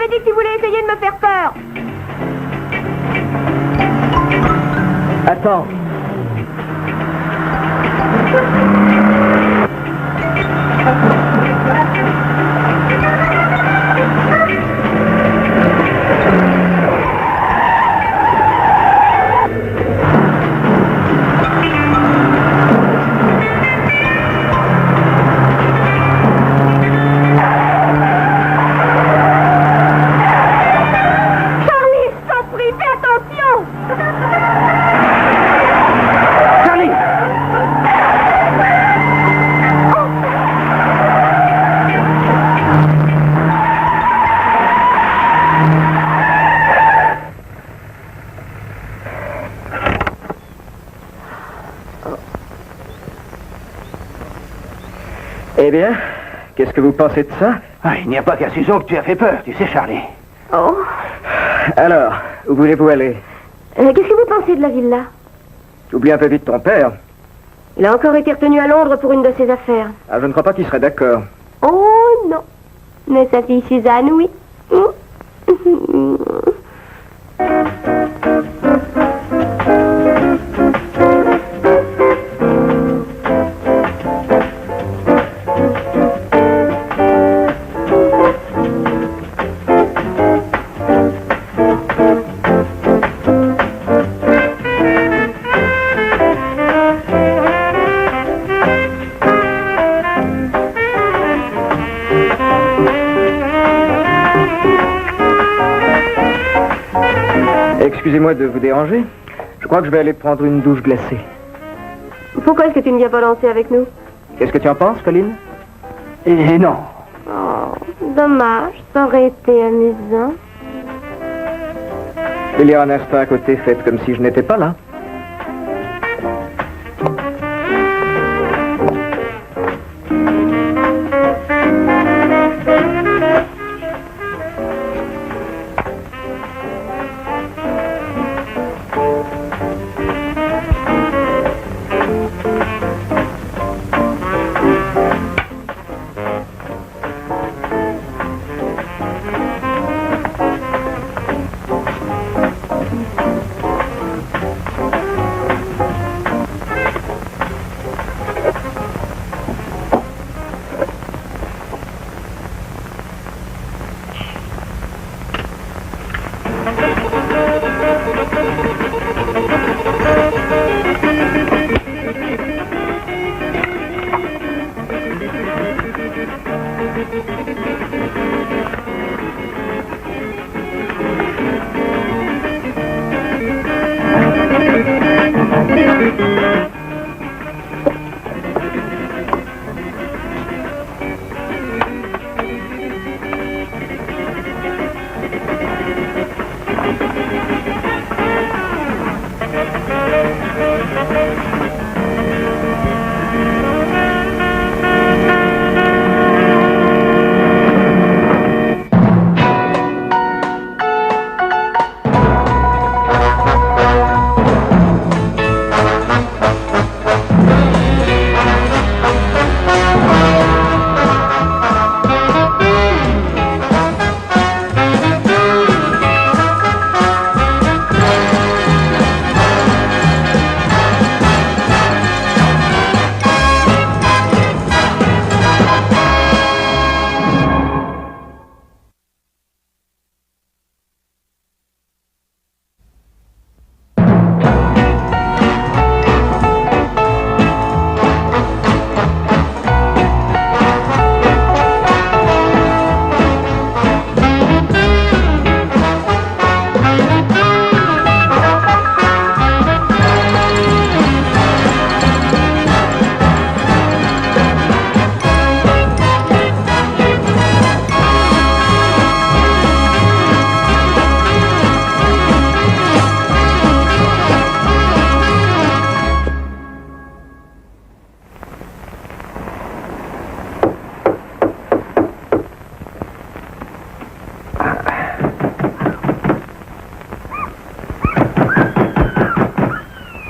avais dit que tu voulais essayer de me faire peur. Attends. Eh bien, qu'est-ce que vous pensez de ça? Il n'y a pas qu'à Susan que tu as fait peur, tu sais, Charlie. Oh. Alors, où voulez-vous aller? Qu'est-ce que vous pensez de la villa? Oublie un peu vite ton père. Il a encore été retenu à Londres pour une de ses affaires. Ah, je ne crois pas qu'il serait d'accord. Oh non. Mais sa fille Suzanne, oui. Excusez-moi de vous déranger. Je crois que je vais aller prendre une douche glacée. Pourquoi est-ce que tu ne viens pas danser avec nous? Qu'est-ce que tu en penses, Colline? Et non. Oh, dommage. Ça aurait été amusant. Il y a un instant à côté, faites comme si je n'étais pas là.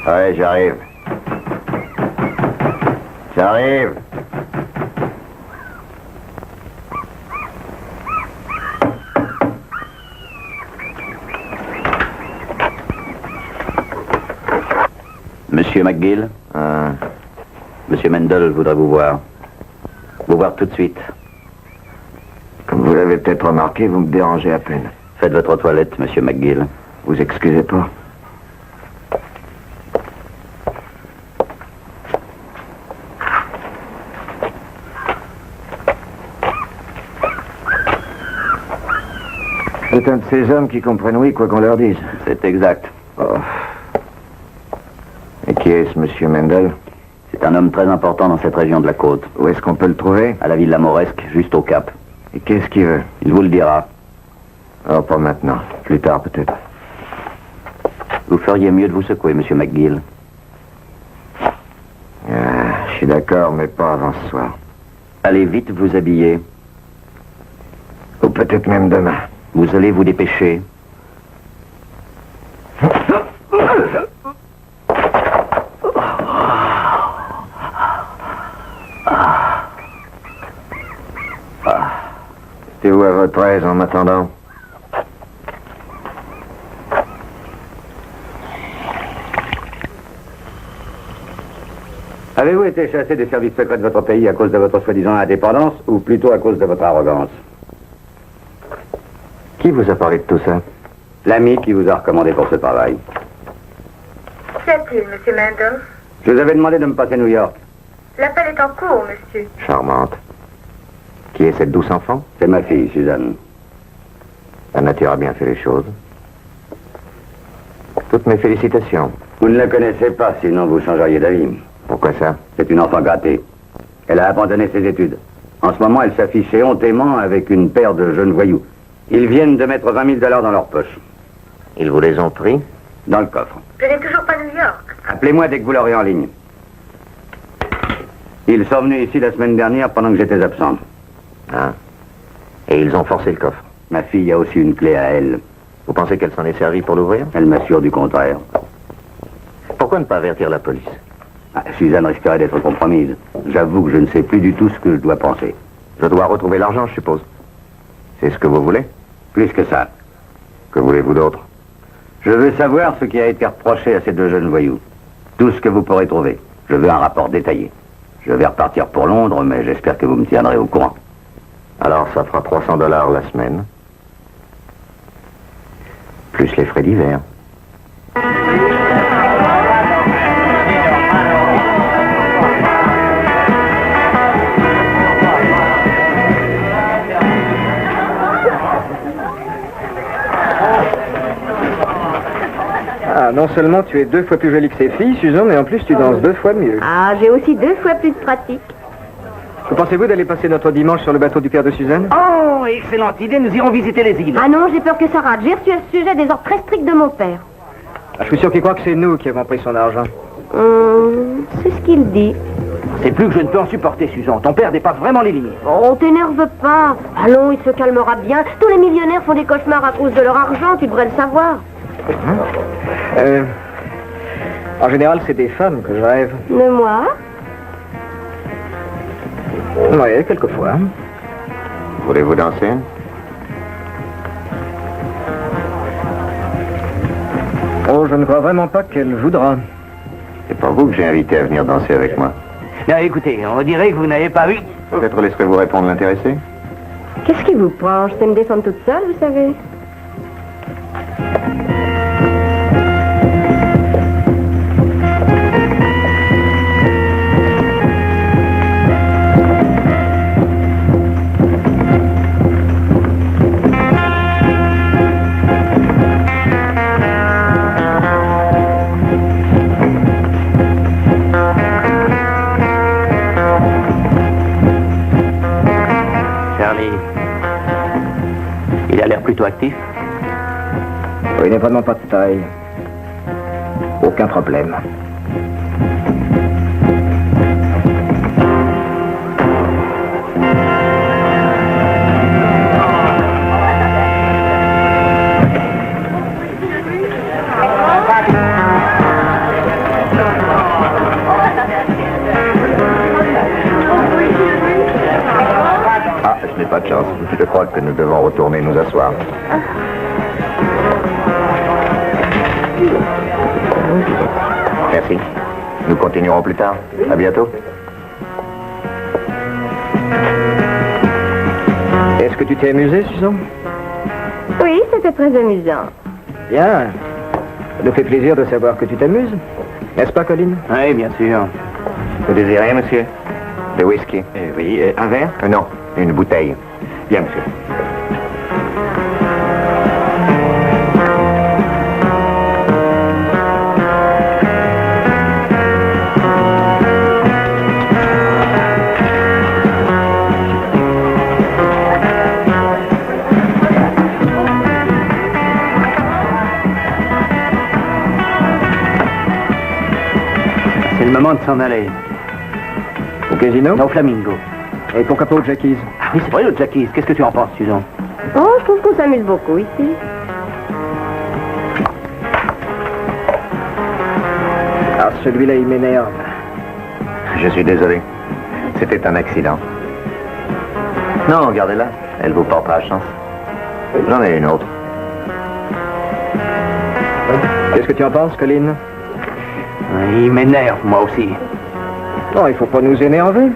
Ouais, j'arrive. J'arrive. Monsieur McGill, Monsieur Mendel voudrait vous voir. Vous voir tout de suite. Comme vous l'avez peut-être remarqué, vous me dérangez à peine. Faites votre toilette, Monsieur McGill. Vous excusez pas. C'est un de ces hommes qui comprennent oui, quoi qu'on leur dise. C'est exact. Oh. Et qui est ce monsieur Mendel? C'est un homme très important dans cette région de la côte. Où est-ce qu'on peut le trouver? À la Villa Moresque, juste au Cap. Et qu'est-ce qu'il veut? Il vous le dira. Oh, pas maintenant. Plus tard, peut-être. Vous feriez mieux de vous secouer, Monsieur McGill. Je suis d'accord, mais pas avant ce soir. Allez vite vous habiller. Ou peut-être même demain. Vous allez vous dépêcher. Restez-vous à votre aise en m'attendant. Avez-vous été chassé des services secrets de votre pays à cause de votre soi-disant indépendance ou plutôt à cause de votre arrogance? Qui vous a parlé de tout ça? L'ami qui vous a recommandé pour ce travail. Qu'y a-t-il, monsieur Mendel? Je vous avais demandé de me passer New York. L'appel est en cours, monsieur. Charmante. Qui est cette douce enfant? C'est ma fille, Suzanne. La nature a bien fait les choses. Toutes mes félicitations. Vous ne la connaissez pas, sinon vous changeriez d'avis. Pourquoi ça? C'est une enfant gâtée. Elle a abandonné ses études. En ce moment, elle s'affiche hontément avec une paire de jeunes voyous. Ils viennent de mettre 20 000 $ dans leur poche. Ils vous les ont pris? Dans le coffre. Je n'ai toujours pas New York. Appelez-moi dès que vous l'aurez en ligne. Ils sont venus ici la semaine dernière pendant que j'étais absent. Ah. Et ils ont forcé le coffre. Ma fille a aussi une clé à elle. Vous pensez qu'elle s'en est servie pour l'ouvrir? Elle m'assure du contraire. Pourquoi ne pas avertir la police? Suzanne risquerait d'être compromise. J'avoue que je ne sais plus du tout ce que je dois penser. Je dois retrouver l'argent, je suppose. C'est ce que vous voulez? Plus que ça. Que voulez-vous d'autre? Je veux savoir ce qui a été reproché à ces deux jeunes voyous. Tout ce que vous pourrez trouver. Je veux un rapport détaillé. Je vais repartir pour Londres, mais j'espère que vous me tiendrez au courant. Alors, ça fera 300 $ la semaine. Plus les frais d'hiver. Ah, non seulement tu es 2 fois plus jolie que ces filles, Susan, mais en plus tu danses 2 fois mieux. Ah, j'ai aussi 2 fois plus de pratique. Que pensez-vous d'aller passer notre dimanche sur le bateau du père de Suzanne? Oh, excellente idée, nous irons visiter les îles. Ah non, j'ai peur que ça rate. J'ai reçu à ce sujet des ordres très stricts de mon père. Ah, je suis sûr qu'il croit que c'est nous qui avons pris son argent. C'est ce qu'il dit. C'est plus que je ne peux en supporter, Susan. Ton père dépasse vraiment les limites. Oh, t'énerve pas. Allons, il se calmera bien. Tous les millionnaires font des cauchemars à cause de leur argent, tu devrais le savoir. En général, c'est des femmes que je rêve. De moi? Oui, quelquefois. Voulez-vous danser? Oh, je ne crois vraiment pas qu'elle voudra. C'est pas vous que j'ai invité à venir danser avec moi. Non, écoutez, on dirait que vous n'avez pas vu. Peut-être laisserez-vous répondre l'intéressé? Qu'est-ce qui vous prend? Je sais me défendre toute seule, vous savez. Il a l'air plutôt actif. Il n'est vraiment pas de taille. Aucun problème. Ah, je n'ai pas de chance. Je crois que nous devons retourner nous asseoir. Merci. Nous continuerons plus tard. À bientôt. Est-ce que tu t'es amusé, Susan? Oui, c'était très amusant. Bien. Ça nous fait plaisir de savoir que tu t'amuses. N'est-ce pas, Colline? Oui, bien sûr. Vous désirez, monsieur? De whisky? Oui, un verre? Non, une bouteille. Bien, monsieur. C'est le moment de s'en aller. Au casino? Au Flamingo. Et pourquoi pas au Jackies? Ah oui, c'est vrai, le Jackies. Qu'est-ce que tu en penses, Susan? Oh, je trouve qu'on s'amuse beaucoup ici. Ah, celui-là, il m'énerve. Je suis désolé. C'était un accident. Non, gardez-la. Elle vous portera chance. J'en ai une autre. Qu'est-ce que tu en penses, Colline? Il m'énerve, moi aussi. Non, il faut pas nous énerver.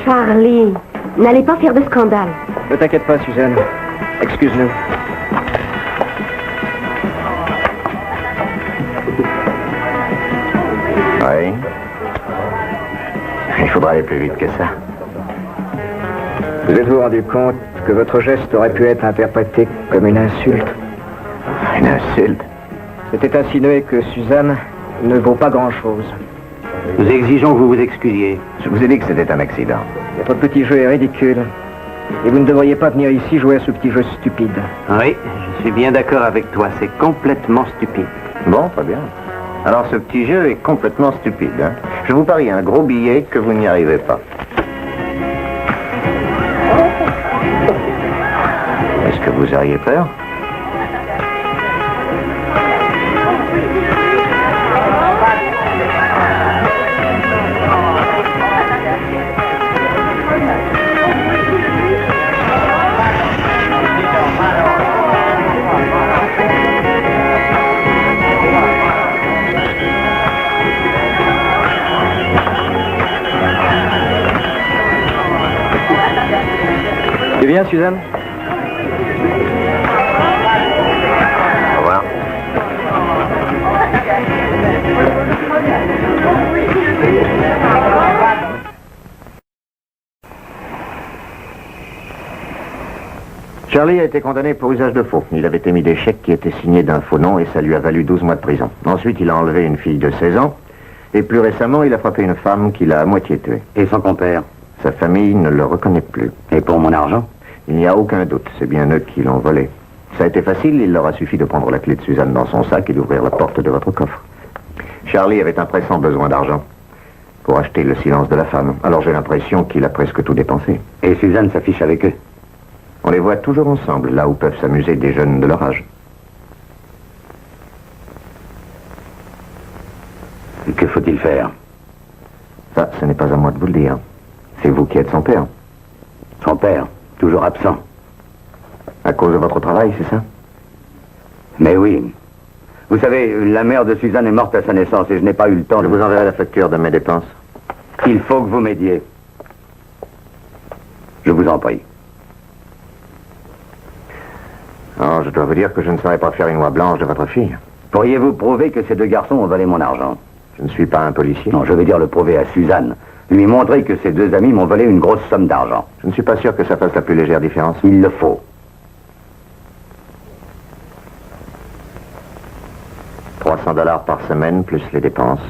Charlie, n'allez pas faire de scandale. Ne t'inquiète pas, Suzanne. Excuse-nous. Oui. Il faudra aller plus vite que ça. Vous êtes-vous rendu compte que votre geste aurait pu être interprété comme une insulte? Une insulte? C'était insinué que Suzanne ne vaut pas grand-chose. Nous exigeons que vous vous excusiez. Je vous ai dit que c'était un accident. Votre petit jeu est ridicule. Et vous ne devriez pas venir ici jouer à ce petit jeu stupide. Oui, je suis bien d'accord avec toi. C'est complètement stupide. Bon, très bien. Alors ce petit jeu est complètement stupide. Hein? Je vous parie un gros billet que vous n'y arrivez pas. Est-ce que vous auriez peur? Tu viens, Suzanne? Au revoir. Charlie a été condamné pour usage de faux. Il avait émis des chèques qui étaient signés d'un faux nom et ça lui a valu 12 mois de prison. Ensuite, il a enlevé une fille de 16 ans et plus récemment, il a frappé une femme qu'il a à moitié tuée. Et son compère? Sa famille ne le reconnaît plus. Et pour mon argent? Il n'y a aucun doute, c'est bien eux qui l'ont volé. Ça a été facile, il leur a suffi de prendre la clé de Suzanne dans son sac et d'ouvrir la porte de votre coffre. Charlie avait un pressant besoin d'argent pour acheter le silence de la femme. Alors j'ai l'impression qu'il a presque tout dépensé. Et Suzanne s'affiche avec eux? On les voit toujours ensemble, là où peuvent s'amuser des jeunes de leur âge. Que faut-il faire? Ça, ce n'est pas à moi de vous le dire. C'est vous qui êtes son père. Son père, toujours absent. À cause de votre travail, c'est ça? Mais oui. Vous savez, la mère de Suzanne est morte à sa naissance et je n'ai pas eu le temps Je de vous enverrai la facture de mes dépenses. Il faut que vous m'aidiez. Je vous en prie. Alors, je dois vous dire que je ne saurais pas faire une oie blanche de votre fille. Pourriez-vous prouver que ces deux garçons ont volé mon argent? Je ne suis pas un policier. Non, je veux dire le prouver à Suzanne. Lui montrer que ces deux amis m'ont volé une grosse somme d'argent. Je ne suis pas sûr que ça fasse la plus légère différence. Il le faut. $300 par semaine, plus les dépenses.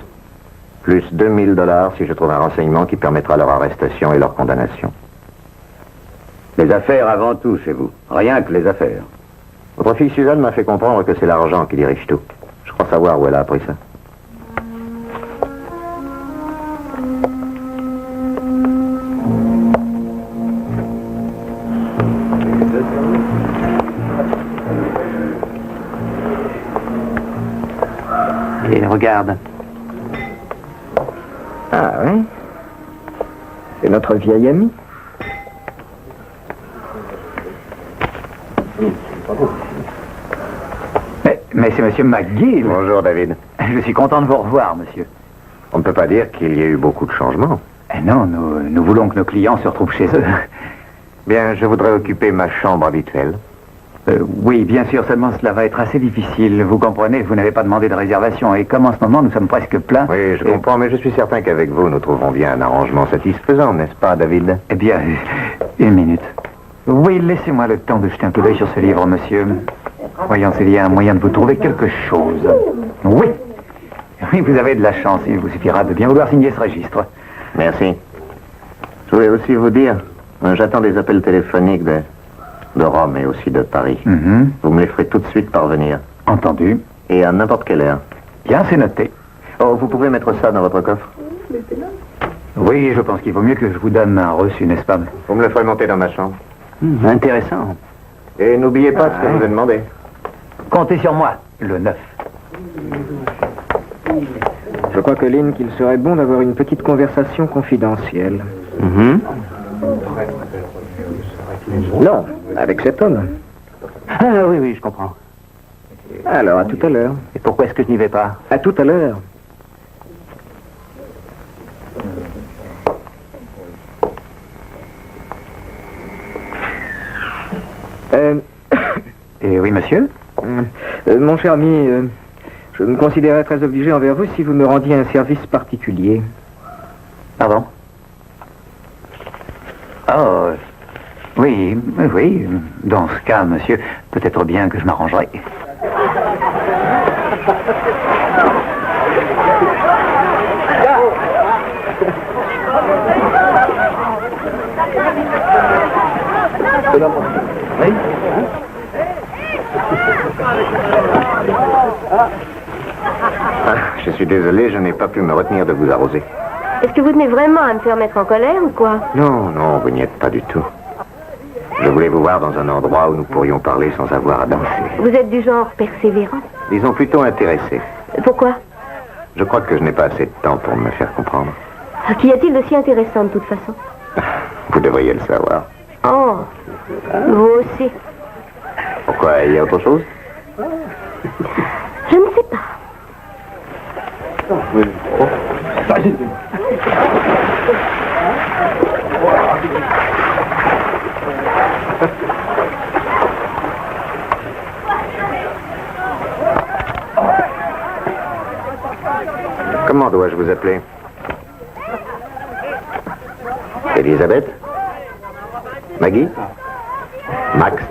Plus $2000 si je trouve un renseignement qui permettra leur arrestation et leur condamnation. Les affaires avant tout chez vous. Rien que les affaires. Votre fille Suzanne m'a fait comprendre que c'est l'argent qui dirige tout. Je crois savoir où elle a appris ça. Et regarde. Ah oui? C'est notre vieil ami. Mais c'est Monsieur McGill. Bonjour, David. Je suis content de vous revoir, monsieur. On ne peut pas dire qu'il y ait eu beaucoup de changements. Eh non, nous voulons que nos clients se retrouvent chez eux. Bien, je voudrais occuper ma chambre habituelle. Oui, bien sûr, seulement cela va être assez difficile. Vous comprenez, vous n'avez pas demandé de réservation. Et comme en ce moment, nous sommes presque pleins... Oui, je comprends, mais je suis certain qu'avec vous, nous trouverons bien un arrangement satisfaisant, n'est-ce pas, David? Eh bien, une minute. Oui, laissez-moi le temps de jeter un coup d'œil sur ce livre, monsieur. Voyons s'il y a un moyen de vous trouver quelque chose. Oui. Oui, vous avez de la chance. Il vous suffira de bien vouloir signer ce registre. Merci. Je voulais aussi vous dire, j'attends des appels téléphoniques de Rome et aussi de Paris. Vous me les ferez tout de suite parvenir. Entendu. Et à n'importe quelle heure. Bien, c'est noté. Oh, vous pouvez mettre ça dans votre coffre? Oui, je pense qu'il vaut mieux que je vous donne un reçu, n'est-ce pas? Vous me le ferez monter dans ma chambre. Intéressant. Et n'oubliez pas ce que je vous ai demandé. Comptez sur moi, le 9. Je crois que Lynn, qu'il serait bon d'avoir une petite conversation confidentielle. Non, avec cet homme. Ah oui, oui, je comprends. Alors, à tout à l'heure. Et pourquoi est-ce que je n'y vais pas? À tout à l'heure. Oui, monsieur? Mon cher ami, je me considérais très obligé envers vous si vous me rendiez un service particulier. Pardon? Oh, oui, oui. Dans ce cas, monsieur, peut-être bien que je m'arrangerai. Oui? Je suis désolé, je n'ai pas pu me retenir de vous arroser. Est-ce que vous tenez vraiment à me faire mettre en colère ou quoi? Non, non, vous n'y êtes pas du tout. Je voulais vous voir dans un endroit où nous pourrions parler sans avoir à danser. Vous êtes du genre persévérant. Disons plutôt intéressé. Pourquoi? Je crois que je n'ai pas assez de temps pour me faire comprendre. Qu'y a-t-il de si intéressant de toute façon? Vous devriez le savoir. Oh, vous aussi. Pourquoi, il y a autre chose? Je ne sais pas. Comment dois-je vous appeler? Elisabeth? Maggie? Max?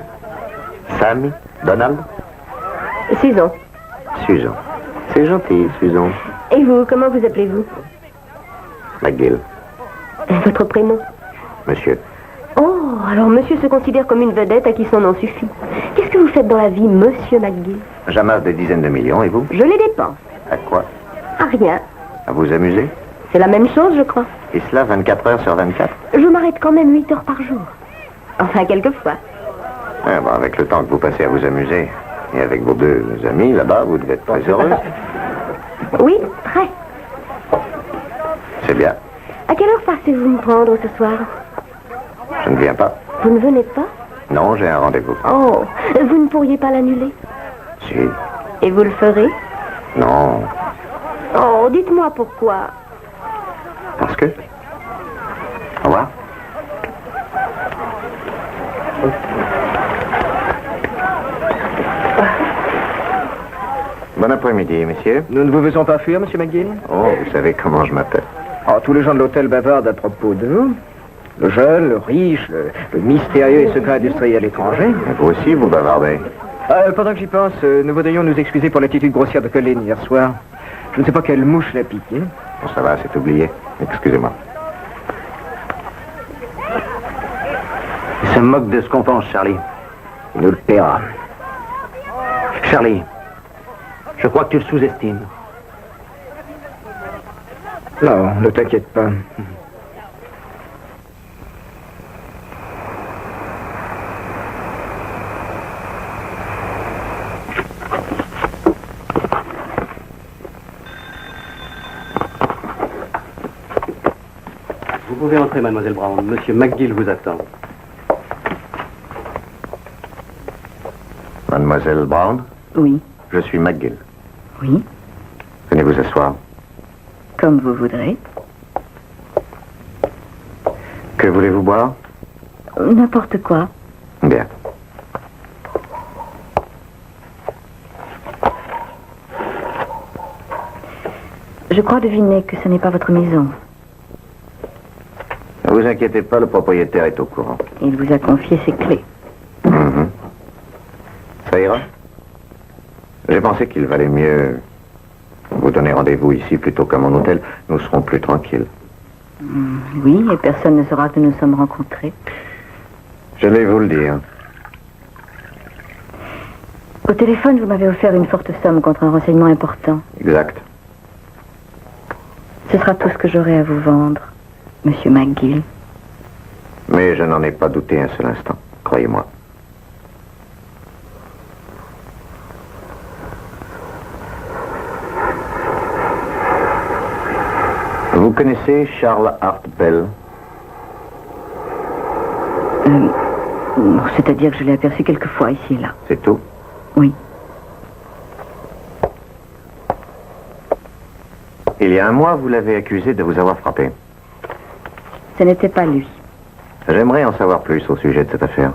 Sammy? Donald? Susan. Susan. C'est gentil, Susan. Et vous, comment vous appelez-vous? McGill. Votre prénom? Monsieur. Oh, alors monsieur se considère comme une vedette à qui son nom suffit. Qu'est-ce que vous faites dans la vie, monsieur McGill? J'amasse des dizaines de millions, et vous? Je les dépense. À quoi? À rien. À vous amuser? C'est la même chose, je crois. Et cela 24 heures sur 24? Je m'arrête quand même 8 heures par jour. Enfin, quelquefois. Ah, bon, avec le temps que vous passez à vous amuser, et avec vos deux amis là-bas, vous devez être très heureuse. Oui, très. C'est bien. À quelle heure passez-vous me prendre ce soir? Je ne viens pas. Vous ne venez pas? Non, j'ai un rendez-vous. Oh, vous ne pourriez pas l'annuler? Si. Et vous le ferez? Non. Oh, dites-moi pourquoi. Parce que... Au revoir. Bon après-midi, messieurs. Nous ne vous faisons pas fuir, monsieur McGill? Oh, vous savez comment je m'appelle. Oh, tous les gens de l'hôtel bavardent à propos de vous. Le jeune, le riche, le mystérieux et secret industriel étranger. Et vous aussi, vous bavardez. Pendant que j'y pense, nous voudrions nous excuser pour l'attitude grossière de Colleen hier soir. Je ne sais pas quelle mouche l'a piqué. Bon, ça va, c'est oublié. Excusez-moi. Il se moque de ce qu'on pense, Charlie. Il nous le paiera. Charlie, je crois que tu le sous-estimes. Non, ne t'inquiète pas. Vous pouvez entrer, mademoiselle Brown. Monsieur McGill vous attend. Mademoiselle Brown, Oui. je suis McGill. Oui. Venez vous asseoir. Comme vous voudrez. Que voulez-vous boire? N'importe quoi. Bien. Je crois deviner que ce n'est pas votre maison. Ne vous inquiétez pas, le propriétaire est au courant. Il vous a confié ses clés. Mhm. Ça ira? J'ai pensé qu'il valait mieux vous donner rendez-vous ici plutôt qu'à mon hôtel. Nous serons plus tranquilles. Oui, et personne ne saura que nous sommes rencontrés. J'allais vous le dire. Au téléphone, vous m'avez offert une forte somme contre un renseignement important. Exact. Ce sera tout ce que j'aurai à vous vendre, Monsieur McGill. Mais je n'en ai pas douté un seul instant, croyez-moi. Vous connaissez Charles Hart Bell? C'est-à-dire que je l'ai aperçu quelques fois ici et là. C'est tout? Oui. Il y a un mois, vous l'avez accusé de vous avoir frappé. Ce n'était pas lui. J'aimerais en savoir plus au sujet de cette affaire.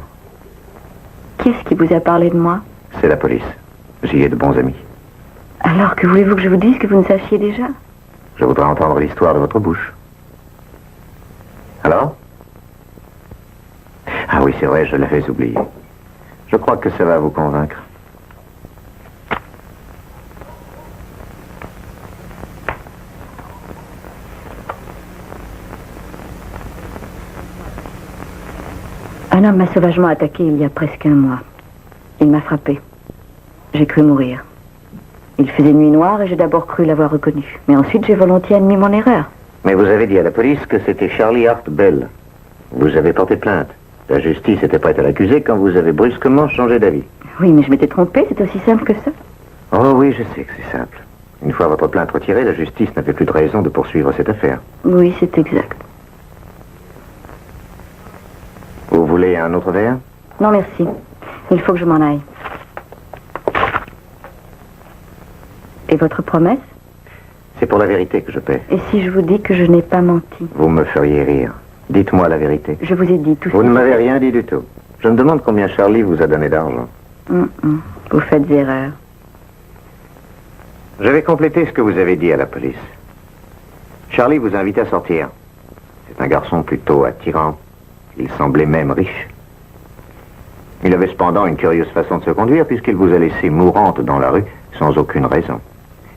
Qui est-ce qui vous a parlé de moi? C'est la police. J'y ai de bons amis. Alors, que voulez-vous que je vous dise que vous ne sachiez déjà? Je voudrais entendre l'histoire de votre bouche. Alors? Ah oui, c'est vrai, je l'avais oublié. Je crois que ça va vous convaincre. Un homme m'a sauvagement attaqué il y a presque un mois. Il m'a frappé. J'ai cru mourir. Il faisait nuit noire et j'ai d'abord cru l'avoir reconnu. Mais ensuite, j'ai volontiers admis mon erreur. Mais vous avez dit à la police que c'était Charlie Hart Bell. Vous avez porté plainte. La justice était prête à l'accuser quand vous avez brusquement changé d'avis. Oui, mais je m'étais trompée, c'est aussi simple que ça. Oh oui, je sais que c'est simple. Une fois votre plainte retirée, la justice n'avait plus de raison de poursuivre cette affaire. Oui, c'est exact. Vous voulez un autre verre? Non, merci. Il faut que je m'en aille. Et votre promesse? C'est pour la vérité que je paie. Et si je vous dis que je n'ai pas menti? Vous me feriez rire. Dites-moi la vérité. Je vous ai dit tout ça. Vous ne m'avez rien dit du tout. Je me demande combien Charlie vous a donné d'argent. Vous faites erreur. Je vais compléter ce que vous avez dit à la police. Charlie vous a invité à sortir. C'est un garçon plutôt attirant. Il semblait même riche. Il avait cependant une curieuse façon de se conduire puisqu'il vous a laissé mourante dans la rue sans aucune raison.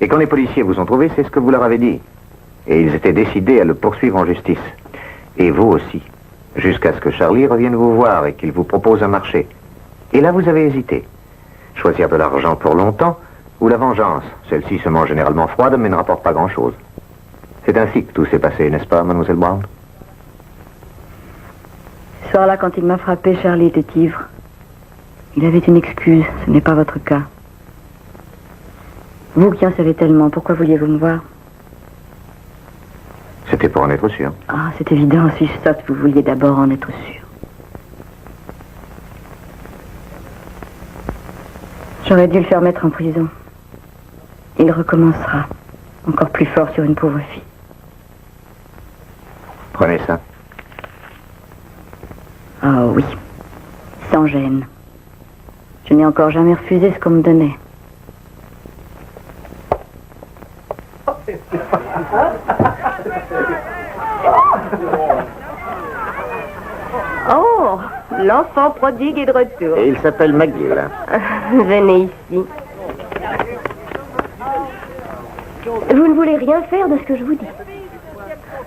Et quand les policiers vous ont trouvé, c'est ce que vous leur avez dit. Et ils étaient décidés à le poursuivre en justice. Et vous aussi. Jusqu'à ce que Charlie revienne vous voir et qu'il vous propose un marché. Et là, vous avez hésité. Choisir de l'argent pour longtemps ou la vengeance. Celle-ci se mange généralement froide mais ne rapporte pas grand-chose. C'est ainsi que tout s'est passé, n'est-ce pas, mademoiselle Brown? Ce soir-là, quand il m'a frappé, Charlie était ivre. Il avait une excuse, ce n'est pas votre cas. Vous qui en savez tellement, pourquoi vouliez-vous me voir? C'était pour en être sûr. Ah, c'est évident, suis-je sotte, vous vouliez d'abord en être sûr. J'aurais dû le faire mettre en prison. Il recommencera, encore plus fort sur une pauvre fille. Prenez ça. Ah oui, sans gêne. Je n'ai encore jamais refusé ce qu'on me donnait. Oh, l'enfant prodigue est de retour. Et il s'appelle McGill. Venez ici. Vous ne voulez rien faire de ce que je vous dis.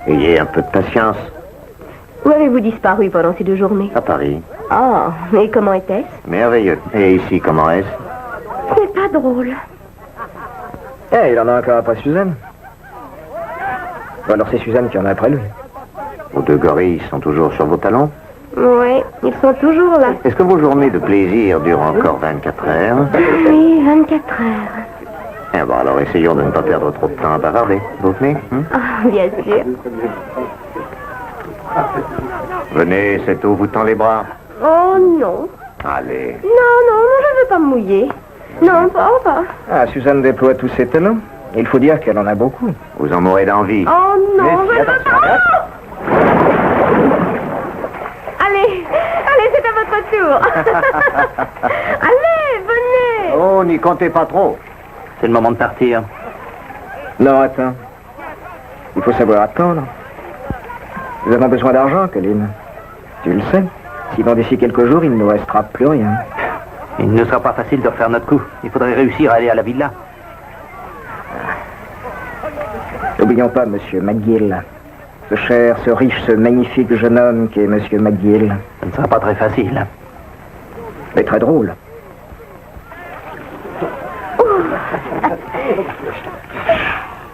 Ayez un peu de patience. Où avez-vous disparu pendant ces 2 journées? À Paris. Oh, et comment était-ce? Merveilleux. Et ici, comment est-ce? Ce n'est pas drôle. Eh, il en a encore après Suzanne. Ou alors c'est Suzanne qui en a après lui. Vos 2 gorilles sont toujours sur vos talons? Oui, ils sont toujours là. Est-ce que vos journées de plaisir durent encore 24 heures? Oui, 24 heures. Eh bon, alors essayons de ne pas perdre trop de temps à bavarder. Vous venez? Ah, bien sûr. Venez, cette eau vous tend les bras. Oh non. Allez. Non, je ne veux pas me mouiller. Non, pas. Ah, Suzanne déploie tous ses talents. Il faut dire qu'elle en a beaucoup. Vous en mourrez d'envie. Oh non, je ne veux attention, pas. Allez, c'est à votre tour. Allez, venez. Oh, n'y comptez pas trop. C'est le moment de partir. Non, attends. Il faut savoir attendre. Nous avons besoin d'argent, Colline. Tu le sais. Sinon, d'ici quelques jours, il ne nous restera plus rien. Il ne sera pas facile de refaire notre coup. Il faudrait réussir à aller à la villa. N'oublions pas Monsieur McGill. Ce cher, ce riche, ce magnifique jeune homme qui est Monsieur McGill. Ça ne sera pas très facile. Mais très drôle.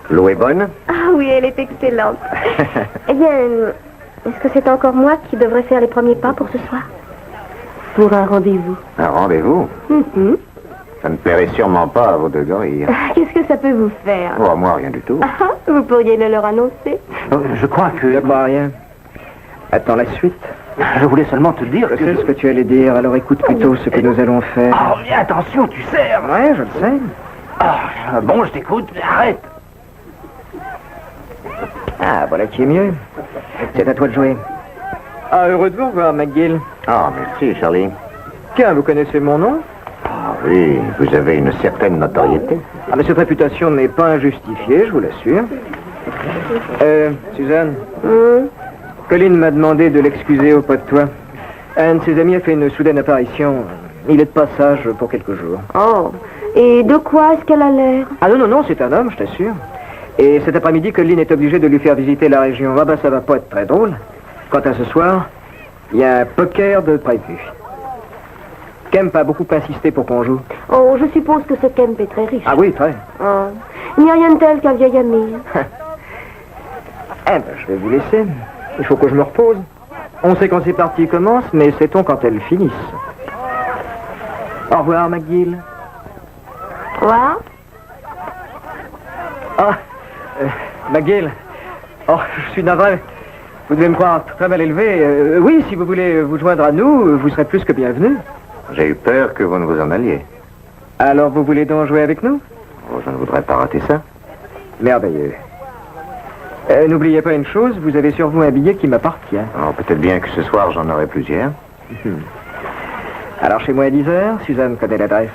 L'eau est bonne? Ah oui, elle est excellente. Eh bien, est-ce que c'est encore moi qui devrais faire les premiers pas pour ce soir? Pour un rendez-vous. Un rendez-vous? Mhm. Ça ne plairait sûrement pas à vos deux gorilles. Qu'est-ce que ça peut vous faire? Oh, moi, rien du tout. Ah, vous pourriez le leur annoncer. Je crois que... D'abord rien. Attends la suite. Je voulais seulement te dire Je que... sais ce que tu allais dire, alors écoute plutôt ce que nous allons faire. Oh, mais attention, tu serres. Ouais, je le sais. Ah, bon, je t'écoute, mais arrête. Ah, voilà qui est mieux. C'est à toi de jouer. Ah, heureux de vous revoir, McGill. Ah, merci, Charlie. Tiens, vous connaissez mon nom? Ah oui, vous avez une certaine notoriété. Ah, mais cette réputation n'est pas injustifiée, je vous l'assure. Suzanne, Colline m'a demandé de l'excuser auprès de toi. Un de ses amis a fait une soudaine apparition. Il est de passage pour quelques jours. Oh, et de quoi est-ce qu'elle a l'air? Ah non, c'est un homme, je t'assure. Et cet après-midi, Colline est obligée de lui faire visiter la région. Ah ben, ça va pas être très drôle. Quant à ce soir, il y a un poker de prévu. Kemp a beaucoup insisté pour qu'on joue. Oh, je suppose que ce Kemp est très riche. Ah oui, très. Oh, il n'y a rien de tel qu'un vieil ami. Eh ben, je vais vous laisser. Il faut que je me repose. On sait quand ces parties commencent, mais sait-on quand elles finissent? Au revoir, McGill. Quoi? Ah, McGill. Oh, je suis navré. Vous devez me croire très mal élevé. Oui, si vous voulez vous joindre à nous, vous serez plus que bienvenu. J'ai eu peur que vous ne vous en alliez. Alors, vous voulez donc jouer avec nous? Oh, je ne voudrais pas rater ça. Merveilleux. N'oubliez pas une chose, vous avez sur vous un billet qui m'appartient. Alors, peut-être bien que ce soir, j'en aurai plusieurs. Alors, chez moi à 10h, Suzanne connaît l'adresse.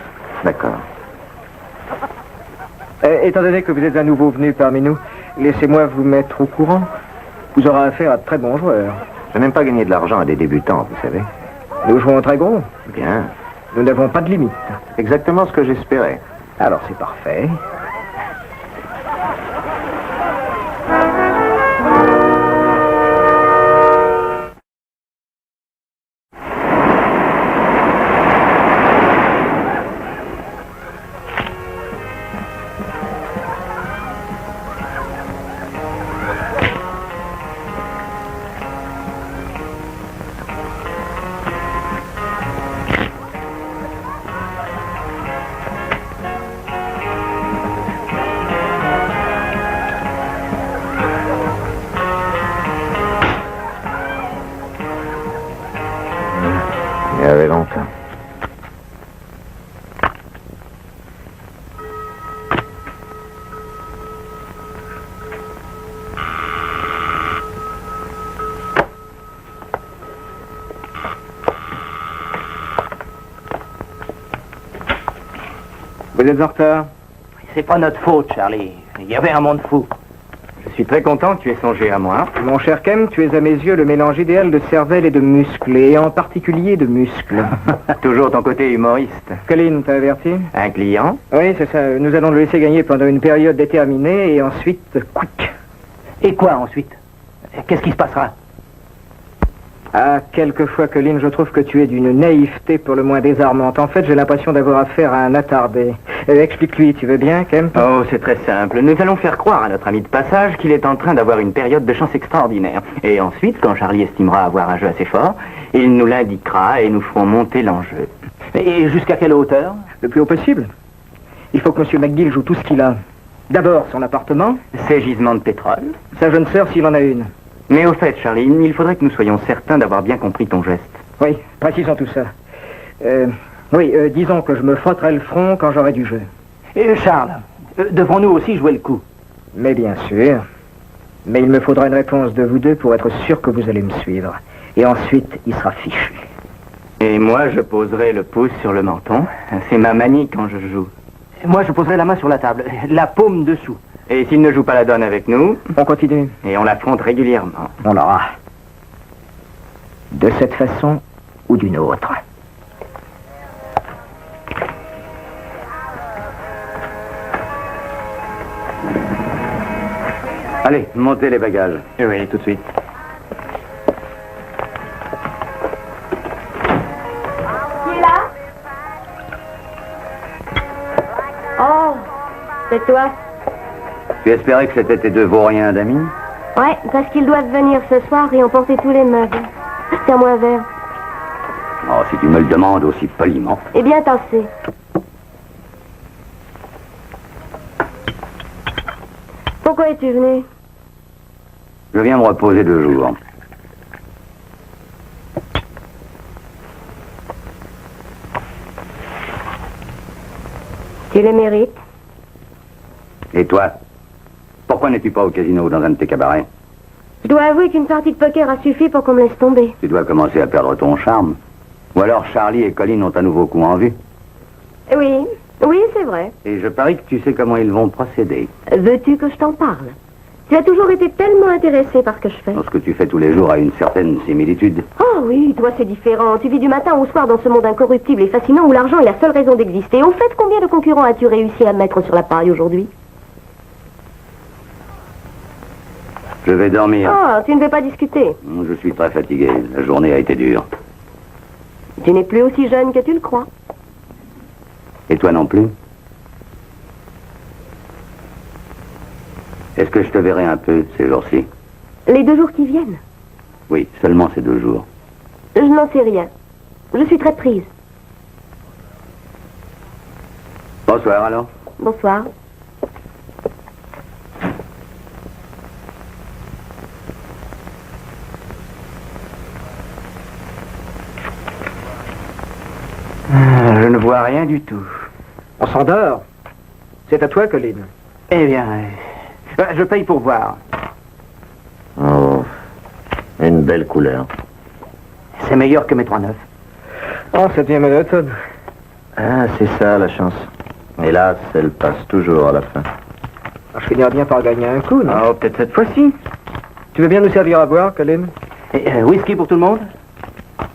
D'accord. Étant donné que vous êtes un nouveau venu parmi nous, laissez-moi vous mettre au courant. Vous aurez affaire à de très bons joueurs. Je n'aime pas gagner de l'argent à des débutants, vous savez. Nous jouons très gros. Bien. Nous n'avons pas de limite. Exactement ce que j'espérais. Alors, c'est parfait. Il y avait longtemps. Vous êtes en retard? C'est pas notre faute, Charlie. Il y avait un monde fou. Je suis très content que tu aies songé à moi. Mon cher Kemp, tu es à mes yeux le mélange idéal de cervelle et de muscles, et en particulier de muscles. Toujours ton côté humoriste. Colline, t'as averti? Un client? Oui, c'est ça. Nous allons le laisser gagner pendant une période déterminée, et ensuite, quick. Et quoi ensuite? Qu'est-ce qui se passera? Ah, quelquefois, Colline, je trouve que tu es d'une naïveté pour le moins désarmante. En fait, j'ai l'impression d'avoir affaire à un attardé. Explique-lui, tu veux bien, Kemp? Oh, c'est très simple. Nous allons faire croire à notre ami de passage qu'il est en train d'avoir une période de chance extraordinaire. Et ensuite, quand Charlie estimera avoir un jeu assez fort, il nous l'indiquera et nous ferons monter l'enjeu. Et jusqu'à quelle hauteur? Le plus haut possible. Il faut que M. McGill joue tout ce qu'il a. D'abord, son appartement, Ses gisements de pétrole. sa jeune sœur s'il en a une. Mais au fait, Charlie, il faudrait que nous soyons certains d'avoir bien compris ton geste. Oui, précisons tout ça. Disons que je me frotterai le front quand j'aurai du jeu. Et Charles, Devrons-nous aussi jouer le coup? Mais bien sûr. Mais il me faudra une réponse de vous deux pour être sûr que vous allez me suivre. Et ensuite, il sera fichu. Et moi, je poserai le pouce sur le menton. C'est ma manie quand je joue. Moi, je poserai la main sur la table, la paume dessous. Et s'il ne joue pas la donne avec nous, On continue. et on l'affronte régulièrement. On l'aura. De cette façon ou d'une autre. Allez, montez les bagages. Oui, tout de suite. Qui est là? Oh, c'est toi. Tu espérais que c'était tes deux vauriens d'amis? Ouais, parce qu'ils doivent venir ce soir et emporter tous les meubles. Tiens-moi un verre. Oh, si tu me le demandes aussi poliment. Eh bien, t'en sais. Pourquoi es-tu venu? Je viens me reposer 2 jours. Tu le mérites. Et toi? Pourquoi n'es-tu pas au casino ou dans un de tes cabarets? Je dois avouer qu'une partie de poker a suffi pour qu'on me laisse tomber. Tu dois commencer à perdre ton charme. Ou alors Charlie et Colin ont un nouveau coup en vue. Oui, oui, c'est vrai. Et je parie que tu sais comment ils vont procéder. Veux-tu que je t'en parle? Tu as toujours été tellement intéressé par ce que je fais. Ce que tu fais tous les jours a une certaine similitude. Oh oui, toi c'est différent. Tu vis du matin au soir dans ce monde incorruptible et fascinant où l'argent est la seule raison d'exister. Au fait, combien de concurrents as-tu réussi à mettre sur la paille aujourd'hui? Je vais dormir. Oh, tu ne veux pas discuter. Je suis très fatigué. La journée a été dure. Tu n'es plus aussi jeune que tu le crois. Et toi non plus? Est-ce que je te verrai un peu ces jours-ci? Les 2 jours qui viennent? Oui, seulement ces 2 jours. Je n'en sais rien. Je suis très prise. Bonsoir alors. Bonsoir. Je ne vois rien du tout. On s'endort. C'est à toi, Colin. Eh bien, je paye pour voir. Oh, une belle couleur. C'est meilleur que mes 3,9. Oh, ça devient monotone. Ah, c'est ça la chance. Hélas, elle passe toujours à la fin. Je finirai bien par gagner un coup, non? Oh, peut-être cette fois-ci. Tu veux bien nous servir à boire, Colin? Whisky pour tout le monde?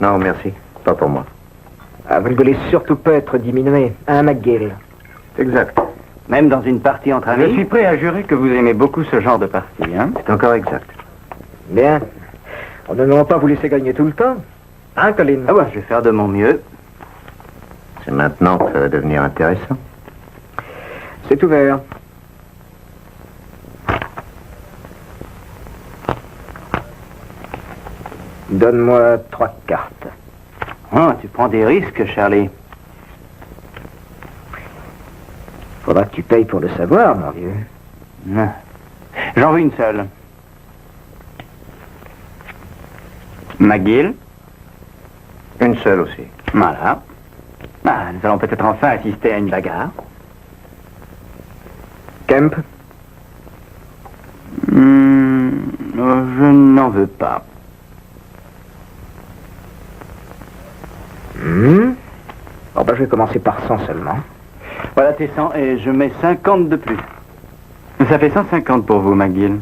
Non, merci. Pas pour moi. Ah, vous ne voulez surtout pas être diminué. Hein, McGill? Exact. Même dans une partie entre amis? Je suis prêt à jurer que vous aimez beaucoup ce genre de partie, hein? C'est encore exact. Bien. On ne va pas vous laisser gagner tout le temps. Hein, Colin? Ah bah, je vais faire de mon mieux. C'est maintenant que ça va devenir intéressant. C'est ouvert. Donne-moi 3 cartes. Oh, tu prends des risques, Charlie. Faudra que tu payes pour le savoir, mon vieux. Non. J'en veux une seule. McGill? Une seule aussi. Voilà. Ah, nous allons peut-être enfin assister à une bagarre. Kemp? Je n'en veux pas. Bon, ben, je vais commencer par 100 seulement. Voilà tes 100 et je mets 50 de plus. Ça fait 150 pour vous, McGill.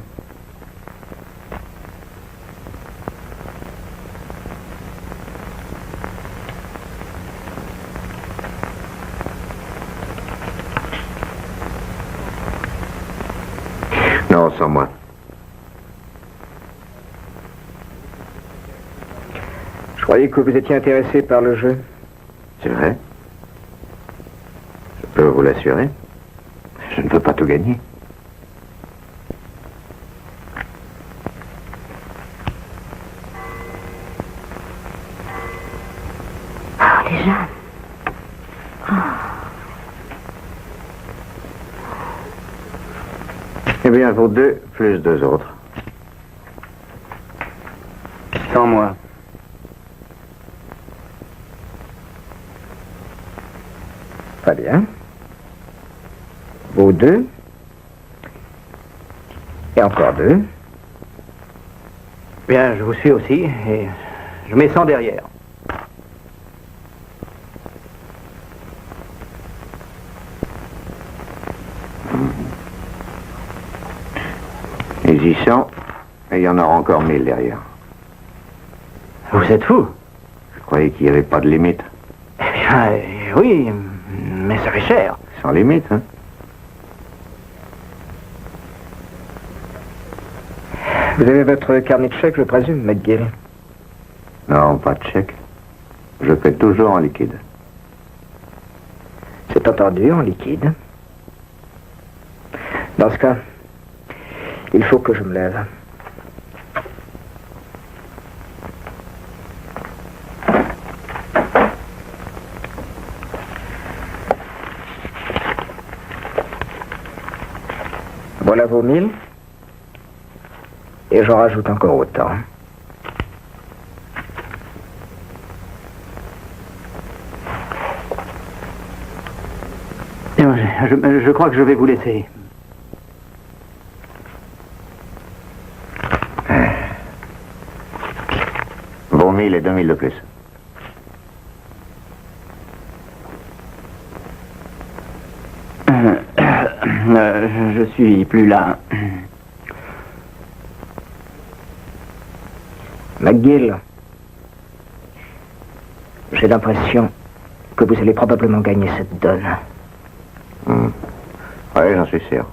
Non, sans moi. Je croyais que vous étiez intéressé par le jeu. C'est vrai. Je peux vous l'assurer. Je ne veux pas tout gagner. Oh, les jeunes. Eh bien, vous deux, plus 2 autres. Sans moi. Très bien. Vous nouveau 2. Et encore 2. Bien, je vous suis aussi, et je mets 100 derrière. Ils y sont, et il y en aura encore 1000 derrière. Vous êtes fou? Je croyais qu'il n'y avait pas de limite. Eh bien, oui, mais ça fait cher. Sans limite, hein? Vous avez votre carnet de chèques, je présume, McGill? Non, pas de chèque. Je fais toujours en liquide. C'est entendu, en liquide. Dans ce cas, il faut que je me lève. Voilà vos 1000. Et j'en rajoute encore autant. Je crois que je vais vous laisser. Vos 1000 et 2000 de plus. Je suis plus là. McGill, j'ai l'impression que vous allez probablement gagner cette donne. Oui, j'en suis sûr.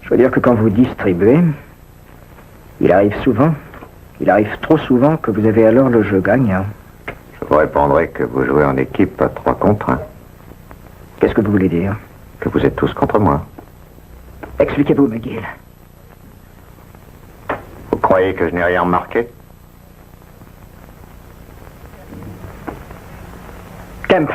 Je veux dire que quand vous distribuez, il arrive souvent, il arrive trop souvent que vous avez alors le jeu gagnant. Je vous répondrai que vous jouez en équipe à 3 contre 1. Qu'est-ce que vous voulez dire? Que vous êtes tous contre moi. Expliquez-vous, McGill. Vous croyez que je n'ai rien remarqué? Kemp.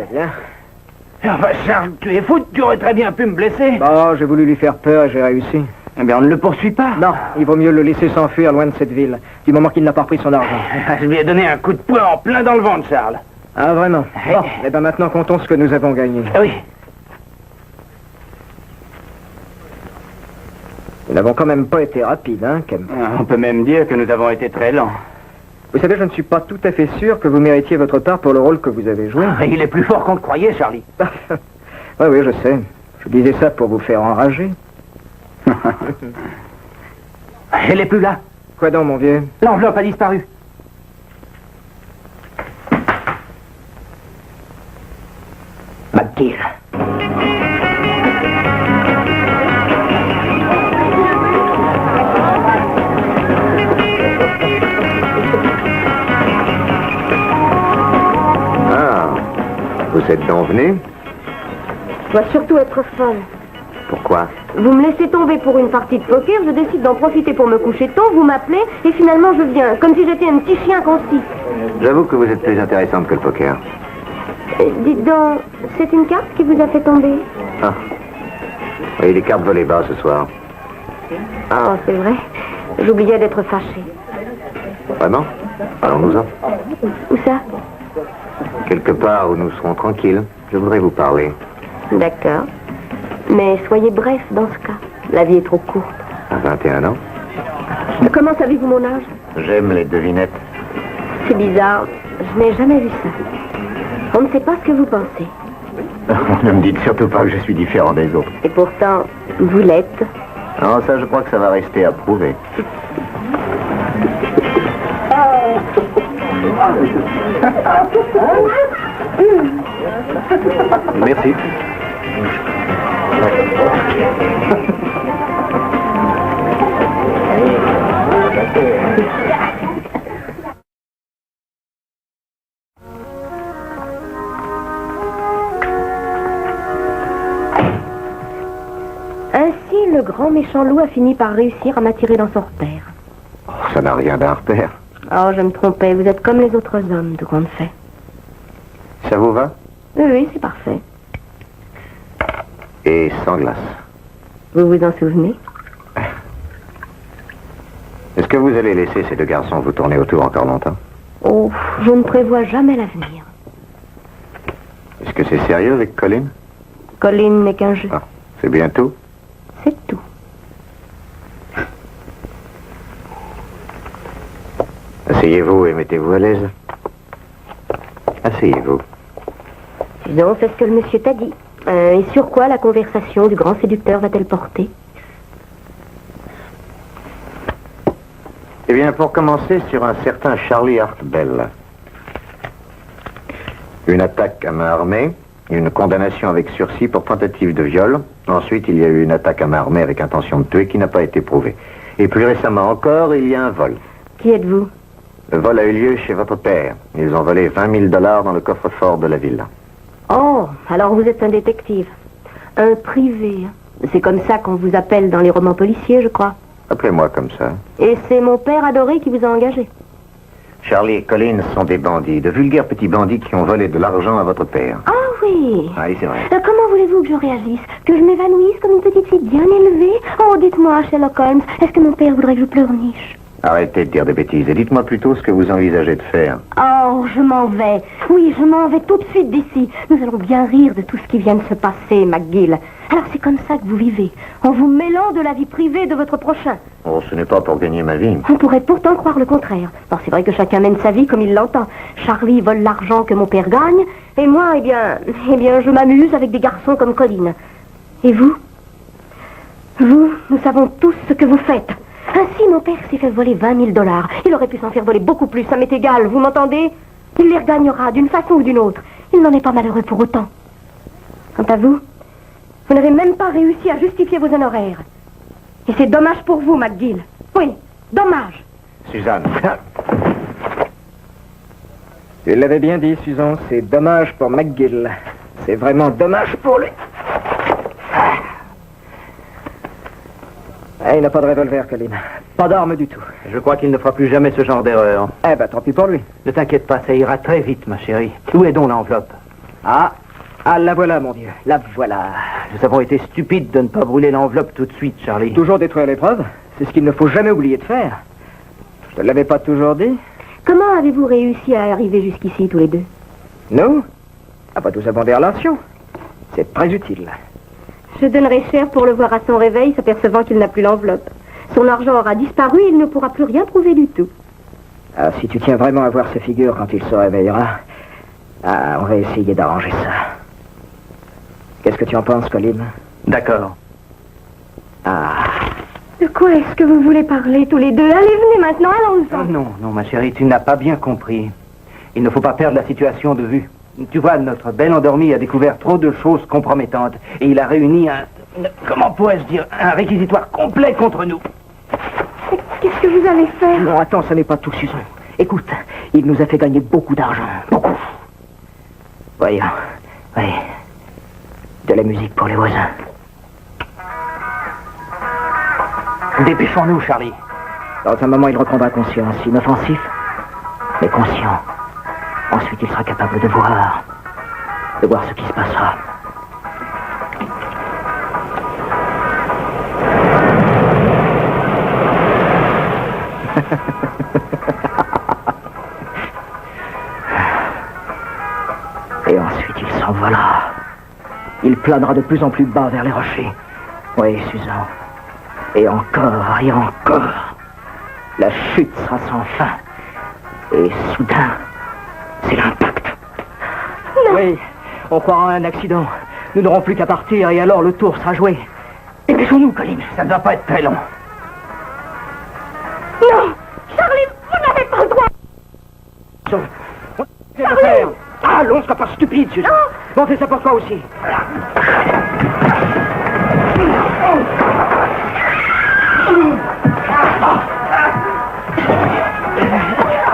Bien. Enfin, Charles, tu es fou, tu aurais très bien pu me blesser. Bon, j'ai voulu lui faire peur et j'ai réussi. Eh bien, on ne le poursuit pas. Non, il vaut mieux le laisser s'enfuir loin de cette ville, du moment qu'il n'a pas repris son argent. Je lui ai donné un coup de poing en plein dans le ventre, Charles. Ah, vraiment? Bon, eh bien maintenant, comptons ce que nous avons gagné. Oui. Nous n'avons quand même pas été rapides, hein, Kemp? On peut même dire que nous avons été très lents. Vous savez, je ne suis pas tout à fait sûr que vous méritiez votre part pour le rôle que vous avez joué. Il est plus fort qu'on le croyait, Charlie. Oui, oui, je sais. Je disais ça pour vous faire enrager. Elle est plus là. Quoi donc, mon vieux? L'enveloppe a disparu. McGill. Vous êtes donc venu? Je dois surtout être folle. Pourquoi? Vous me laissez tomber pour une partie de poker, je décide d'en profiter pour me coucher tôt, vous m'appelez, et finalement je viens, comme si j'étais un petit chien qu'on siffle. J'avoue que vous êtes plus intéressante que le poker. Dites donc, c'est une carte qui vous a fait tomber? Ah. Oui, les cartes volaient bas ce soir. Oh, c'est vrai. J'oubliais d'être fâchée. Vraiment? Allons-nous-en. Où ça? Quelque part où nous serons tranquilles. Je voudrais vous parler. D'accord. Mais soyez bref dans ce cas. La vie est trop courte. À 21 ans? Comment savez-vous mon âge? J'aime les devinettes. C'est bizarre. Je n'ai jamais vu ça. On ne sait pas ce que vous pensez. Ne me dites surtout pas que je suis différent des autres. Et pourtant, vous l'êtes. Non, ça, je crois que ça va rester à prouver. Merci. le grand méchant loup a fini par réussir à m'attirer dans son repère. Oh, ça n'a rien d'un repère. Oh, je me trompais, vous êtes comme les autres hommes de grande fait. Ça vous va? Oui, c'est parfait. Et sans glace. Vous vous en souvenez? Est-ce que vous allez laisser ces deux garçons vous tourner autour encore longtemps? Oh, je ne prévois jamais l'avenir. Est-ce que c'est sérieux avec Colin? Colin n'est qu'un jeu. Ah, c'est bien tout? C'est tout. Asseyez-vous et mettez-vous à l'aise. Asseyez-vous. Disons, c'est ce que le monsieur t'a dit. Et sur quoi la conversation du grand séducteur va-t-elle porter? Eh bien, pour commencer, sur un certain Charlie Hart Bell. Une attaque à main armée, une condamnation avec sursis pour tentative de viol. Ensuite, il y a eu une attaque à main armée avec intention de tuer qui n'a pas été prouvée. Et plus récemment encore, il y a un vol. Qui êtes-vous? Le vol a eu lieu chez votre père. Ils ont volé 20 000 $ dans le coffre-fort de la ville. Oh, alors vous êtes un détective. Un privé. C'est comme ça qu'on vous appelle dans les romans policiers, je crois. Appelez-moi comme ça. Et c'est mon père adoré qui vous a engagé. Charlie et Colin sont des bandits, de vulgaires petits bandits qui ont volé de l'argent à votre père. Ah oui. Ah oui, c'est vrai. Comment voulez-vous que je réagisse? Que je m'évanouisse comme une petite fille bien élevée? Oh, dites-moi, Sherlock Holmes, est-ce que mon père voudrait que je pleurniche? Arrêtez de dire des bêtises et dites-moi plutôt ce que vous envisagez de faire. Oh, je m'en vais. Oui, je m'en vais tout de suite d'ici. Nous allons bien rire de tout ce qui vient de se passer, McGill. Alors c'est comme ça que vous vivez, en vous mêlant de la vie privée de votre prochain. Oh, ce n'est pas pour gagner ma vie. On pourrait pourtant croire le contraire. Alors c'est vrai que chacun mène sa vie comme il l'entend. Charlie vole l'argent que mon père gagne, et moi, eh bien, je m'amuse avec des garçons comme Colin. Et vous? Vous, nous savons tous ce que vous faites. Ainsi, mon père s'est fait voler 20 000 $. Il aurait pu s'en faire voler beaucoup plus, ça m'est égal, vous m'entendez? Il les regagnera d'une façon ou d'une autre. Il n'en est pas malheureux pour autant. Quant à vous, vous n'avez même pas réussi à justifier vos honoraires. Et c'est dommage pour vous, McGill. Oui, dommage. Suzanne. Tu l'avais bien dit, Susan, c'est dommage pour McGill. C'est vraiment dommage pour lui. Il n'a pas de revolver, Colin. Pas d'arme du tout. Je crois qu'il ne fera plus jamais ce genre d'erreur. Eh ben, tant pis pour lui. Ne t'inquiète pas, ça ira très vite, ma chérie. Où est donc l'enveloppe? Ah, la voilà, mon Dieu. La voilà. Nous avons été stupides de ne pas brûler l'enveloppe tout de suite, Charlie. Toujours détruire les preuves. C'est ce qu'il ne faut jamais oublier de faire. Je te l'avais pas toujours dit? Comment avez-vous réussi à arriver jusqu'ici, tous les deux? Nous? Ah bah, nous avons des relations. C'est très utile. Je donnerais cher pour le voir à son réveil, s'apercevant qu'il n'a plus l'enveloppe. Son argent aura disparu et il ne pourra plus rien prouver du tout. Ah, si tu tiens vraiment à voir sa figure quand il se réveillera, on va essayer d'arranger ça. Qu'est-ce que tu en penses, Colin? D'accord. Ah. De quoi est-ce que vous voulez parler, tous les deux? Allez, venez maintenant, allons-y. Non, ma chérie, tu n'as pas bien compris. Il ne faut pas perdre la situation de vue. Tu vois, notre bel endormi a découvert trop de choses compromettantes. Et il a réuni comment pourrais-je dire, un réquisitoire complet contre nous. Qu'est-ce que vous allez faire? Non, attends, ce n'est pas tout, Susan. Écoute, il nous a fait gagner beaucoup d'argent. Beaucoup. Voyons. Oui. De la musique pour les voisins. Dépêchons-nous, Charlie. Dans un moment, il reprendra conscience. Inoffensif, mais conscient. Ensuite, il sera capable de voir ce qui se passera. Et ensuite, il s'envolera. Il planera de plus en plus bas vers les rochers. Oui, Susan. Et encore, et encore. La chute sera sans fin. Et soudain, c'est l'impact. Oui, on croira à un accident. Nous n'aurons plus qu'à partir et alors le tour sera joué. Dépêchons-nous, Colin. Ça ne va pas être très long. Non, Charlie, vous n'avez pas le droit. Charlie! Ah, l'on sera pas stupide, Susan. Bon, on fait ça pour toi aussi.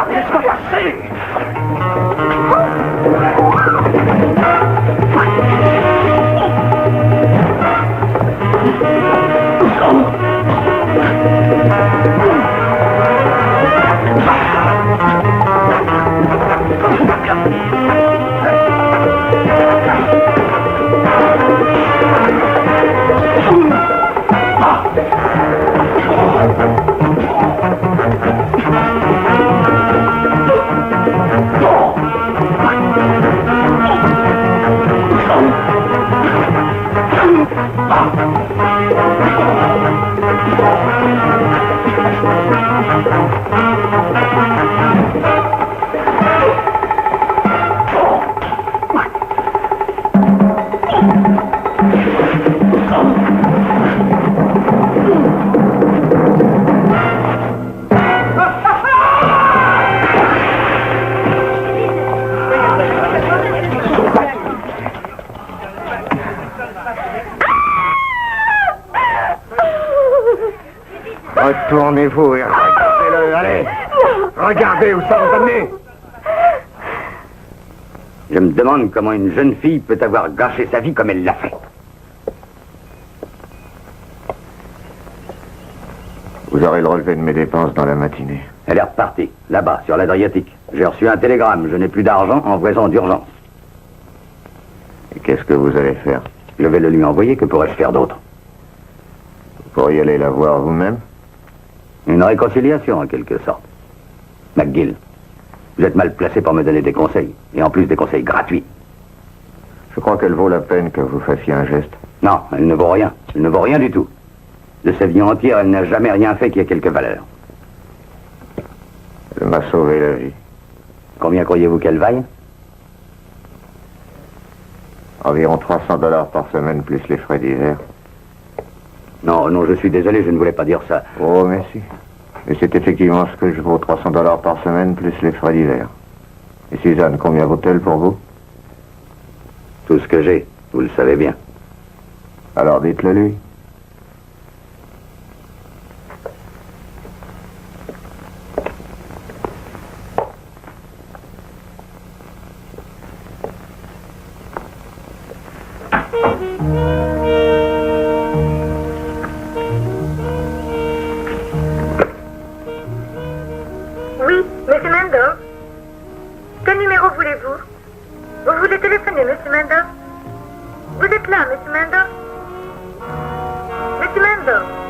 Laisse-moi passer. Retournez-vous et regardez-le, allez. Regardez où ça vous amenez. Je me demande comment une jeune fille peut avoir gâché sa vie comme elle l'a fait. Vous aurez le relevé de mes dépenses dans la matinée. Elle est repartie, là-bas, sur l'Adriatique. J'ai reçu un télégramme, je n'ai plus d'argent, en raison d'urgence. Et qu'est-ce que vous allez faire? Je vais le lui envoyer, que pourrais-je faire d'autre? Vous pourriez aller la voir vous-même? Une réconciliation, en quelque sorte. McGill, vous êtes mal placé pour me donner des conseils, et en plus des conseils gratuits. Je crois qu'elle vaut la peine que vous fassiez un geste. Non, elle ne vaut rien. Elle ne vaut rien du tout. De sa vie entière, elle n'a jamais rien fait qui ait quelque valeur. Elle m'a sauvé la vie. Combien croyez-vous qu'elle vaille? Environ $300 par semaine, plus les frais d'hiver. Non, non, je suis désolé, je ne voulais pas dire ça. Oh, merci. Et c'est effectivement ce que je vaux, $300 par semaine, plus les frais d'hiver. Et Suzanne, combien vaut-elle pour vous? Tout ce que j'ai, vous le savez bien. Alors dites-le lui. Oui, monsieur Mendel. Quel numéro voulez-vous? Vous voulez téléphoner, monsieur Mendel? Vous êtes là, monsieur Mendel? Monsieur Mendel?